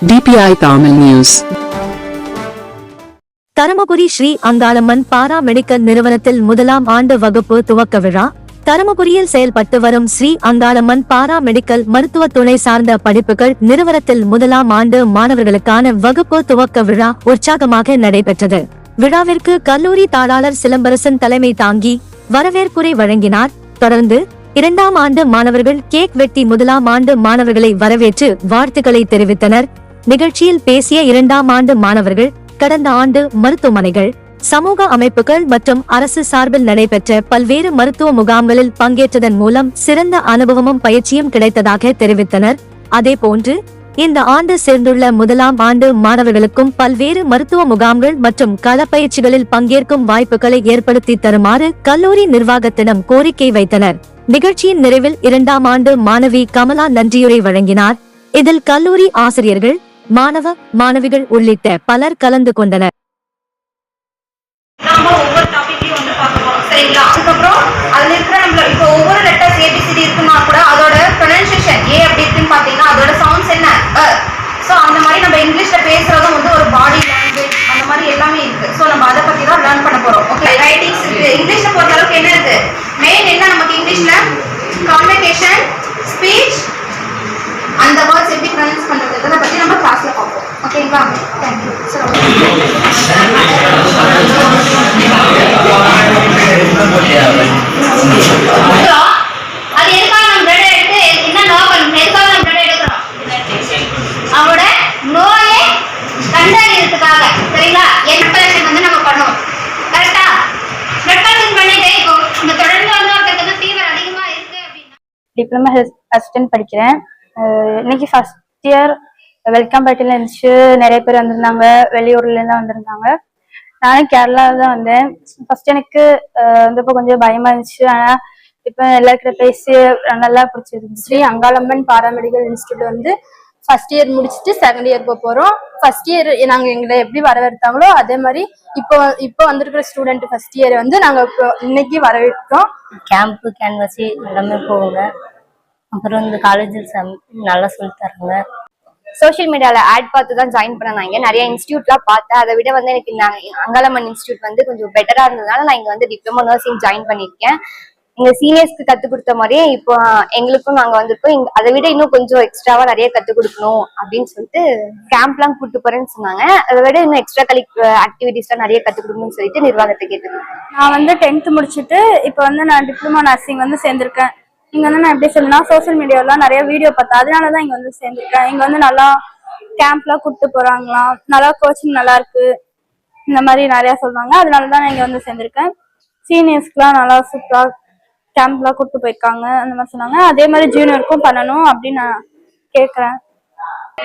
DPI Tamil News. Dharmapuri Sri Angalamman paramedical நிறுவனத்தில் முதலாம் ஆண்டு வகுப்பு துவக்க விழா. தருமபுரியில் செயல்பட்டு வரும் ஸ்ரீ அங்காளம்மன் பாரா மெடிக்கல் மருத்துவ துறை சார்ந்த படிப்புகள் நிறுவனத்தில் முதலாம் ஆண்டு மாணவர்களுக்கான வகுப்பு துவக்க விழா உற்சாகமாக நடைபெற்றது. விழாவிற்கு கல்லூரி தாளாளர் சிலம்பரசன் தலைமை தாங்கி வரவேற்புரை வழங்கினார். தொடர்ந்து இரண்டாம் ஆண்டு மாணவர்கள் கேக் வெட்டி முதலாம் ஆண்டு மாணவர்களை வரவேற்று வாழ்த்துக்களை தெரிவித்தனர். நிகழ்ச்சியில் பேசிய இரண்டாம் ஆண்டு மாணவர்கள் கடந்த ஆண்டு மருத்துவமனைகள், சமூக அமைப்புகள் மற்றும் அரசு சார்பில் நடைபெற்ற பல்வேறு மருத்துவ முகாம்களில் பங்கேற்றதன் மூலம் சிறந்த அனுபவமும் பயிற்சியும் கிடைத்ததாக தெரிவித்தனர். அதேபோன்று இந்த ஆண்டு சேர்ந்துள்ள முதலாம் ஆண்டு மாணவர்களுக்கும் பல்வேறு மருத்துவ முகாம்கள் மற்றும் களப்பயிற்சிகளில் பங்கேற்கும் வாய்ப்புகளை ஏற்படுத்தி தருமாறு கல்லூரி நிர்வாகத்திடம் கோரிக்கை வைத்தனர். நிகழ்ச்சியின் நிறைவில் இரண்டாம் ஆண்டு மாணவி கமலா நன்றியுரை வழங்கினார். இதில் கல்லூரி ஆசிரியர்கள், மாணவ மாணவிகள் உள்ளிட்ட பலர் கலந்து கொண்டனர். ஒவ்வொரு லெட்டர்ஸ் ஏபிசிடி இருக்குன்னா கூட அதோட ப்ரொனன்சியேஷன் ஏ அப்படி இருக்குன்னு பாத்தீங்கன்னா அதோட சவுண்ட்ஸ் என்ன ஸோ அந்த மாதிரி நம்ம இங்கிலீஷ்ல பேசுறதும் வந்து ஒரு பாடி லாங்குவேஜ் அந்த மாதிரி எல்லாமே இருக்கு. ஸோ நம்ம அதை பத்தி தான் லேர்ன் பண்ண போறோம். ஓகே, ரைட்டிங்ஸ் இருக்கு. இங்கிலீஷ்ல பொறுத்த அளவுக்கு என்ன இருக்கு? மெயின் என்ன நமக்கு இங்கிலீஷ்ல கம்யூனிகேஷன், ஸ்பீச், அந்த வேர்ட்ஸ் எப்படி ப்ரொனன்ஸ் பண்றது அதை பத்தி நம்ம கிளாஸ்ல பார்ப்போம். ஓகேங்களா? தேங்க்யூ. அது எதுக்காக நம்ம பிளட் எடுத்து என்ன நோக்கம், எதுக்காக நம்ம பிளட் எடுக்கிறோம்? அவரோட நோயை கண்டறியறதுக்காக. சரிங்களா? என் கலெக்ஷன் வந்து நம்ம பண்ணுவோம். கரெக்டா? பிளட் கலெக்ஷன் பண்ணிட்டு இப்போ இந்த தொடர்ந்து வந்து ஒருத்தருக்கு வந்து ஃபீவர் அதிகமா இருக்கு அப்படின்னா டிப்ளமா ஹெல்த் அசிஸ்டன்ட் படிக்கிறேன். இன்னைக்கு ஃபர்ஸ்ட் இயர் வெல்கம் பார்ட்டில இருந்துச்சு. நிறைய பேர் வந்திருந்தாங்க, வெளியூர்ல இருந்து வந்திருந்தாங்க. நானும் கேரளால தான் வந்தேன். ஃபர்ஸ்ட் எனக்கு வந்தப்போ கொஞ்சம் பயமா இருந்துச்சு. ஆனா இப்ப எல்லாருக்கிட்ட பேசி நல்லா பிடிச்சிருந்துச்சு. ஸ்ரீ அங்காளம்மன் பாராமெடிக்கல் இன்ஸ்டியூட் வந்து ஃபர்ஸ்ட் இயர் முடிச்சுட்டு செகண்ட் இயர் போறோம். ஃபர்ஸ்ட் இயர் நாங்க எங்களை எப்படி வரவேற்றாங்களோ அதே மாதிரி இப்போ வந்திருக்கிற ஸ்டூடெண்ட் ஃபர்ஸ்ட் இயர் வந்து நாங்க இன்னைக்கு வரவேற்கிறோம். கேம்ப் கேன்வாசி எல்லாமே போகுங்க. அப்புறம் இந்த காலேஜில் நல்லா சொல்லி தராங்க. சோஷியல் மீடியால ஆட் பார்த்து தான் ஜாயின் பண்ணாங்க. நிறைய இன்ஸ்டியூட்லாம் பார்த்தேன். அதை விட வந்து எனக்கு இந்த அங்காளம்மன் இன்ஸ்டியூட் வந்து கொஞ்சம் பெட்டரா இருந்ததுனால நான் இங்க வந்து டிப்ளமோ நர்சிங் ஜாயின் பண்ணியிருக்கேன். எங்க சீனியர்ஸ்க்கு கத்துக் கொடுத்த மாதிரியே இப்போ எங்களுக்கும் நாங்க வந்திருக்கோம். அதை விட இன்னும் கொஞ்சம் எக்ஸ்ட்ராவா நிறைய கத்துக் கொடுக்கணும் அப்படின்னு சொல்லிட்டு கேம்ப்லாம் கூட்டு போறேன்னு சொன்னாங்க. அதை விட இன்னும் எக்ஸ்ட்ரா ஆக்டிவிட்டிஸ்லாம் நிறைய கத்துக் கொடுக்கணும்னு சொல்லிட்டு நிர்வாகத்தை கேட்டுருக்கேன். நான் வந்து 10th முடிச்சுட்டு இப்போ வந்து நான் டிப்ளமோ நர்சிங் வந்து சேர்ந்திருக்கேன். இங்க வந்து நான் எப்படி சொல்லணும்னா சோசியல் மீடியாலாம் நிறைய வீடியோ பார்த்தேன். அதனாலதான் இங்க வந்து சேர்ந்திருக்கேன். இங்க வந்து நல்லா கேம்ப்லாம் கூப்பிட்டு போறாங்களாம், நல்லா கோச்சிங் நல்லா இருக்கு, இந்த மாதிரி நிறைய சொல்றாங்க. அதனாலதான் நான் இங்க வந்து சேர்ந்திருக்கேன். சீனியர்ஸ்க்குலாம் நல்லா சூப்பரா கேம்ப்லாம் கூப்பிட்டு போயிருக்காங்க, அந்த மாதிரி சொன்னாங்க. அதே மாதிரி ஜூனியருக்கும் பண்ணணும் அப்படின்னு நான் கேட்கறேன்.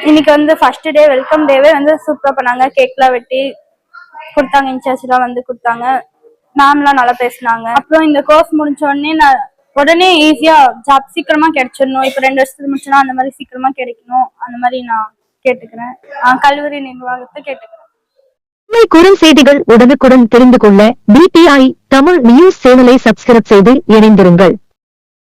இன்னைக்கு வந்து ஃபர்ஸ்ட் டே வெல்கம் டேவே வந்து சூப்பரா பண்ணாங்க. கேக்லாம் வெட்டி கொடுத்தாங்க, இன்சார்ஜ் எல்லாம் வந்து கொடுத்தாங்க. மேம்லாம் நல்லா பேசினாங்க. அப்புறம் இந்த கோர்ஸ் முடிச்ச உடனே நான் உடனே ஈஸியா ஜாப் சீக்கிரமா கிடைச்சிடணும். இப்ப 2 வருஷத்துக்கு முடிச்சுனா அந்த மாதிரி சீக்கிரமா கிடைக்கணும், அந்த மாதிரி நான் கேட்டுக்கிறேன். கல்லூரி நிர்வாகத்தை கேட்டுக்கிறேன். குறுஞ்செய்திகள் உடனுக்குடன் தெரிந்து கொள்ள DPI தமிழ் நியூஸ் சேனலை சப்ஸ்கிரைப் செய்து இணைந்திருங்கள்.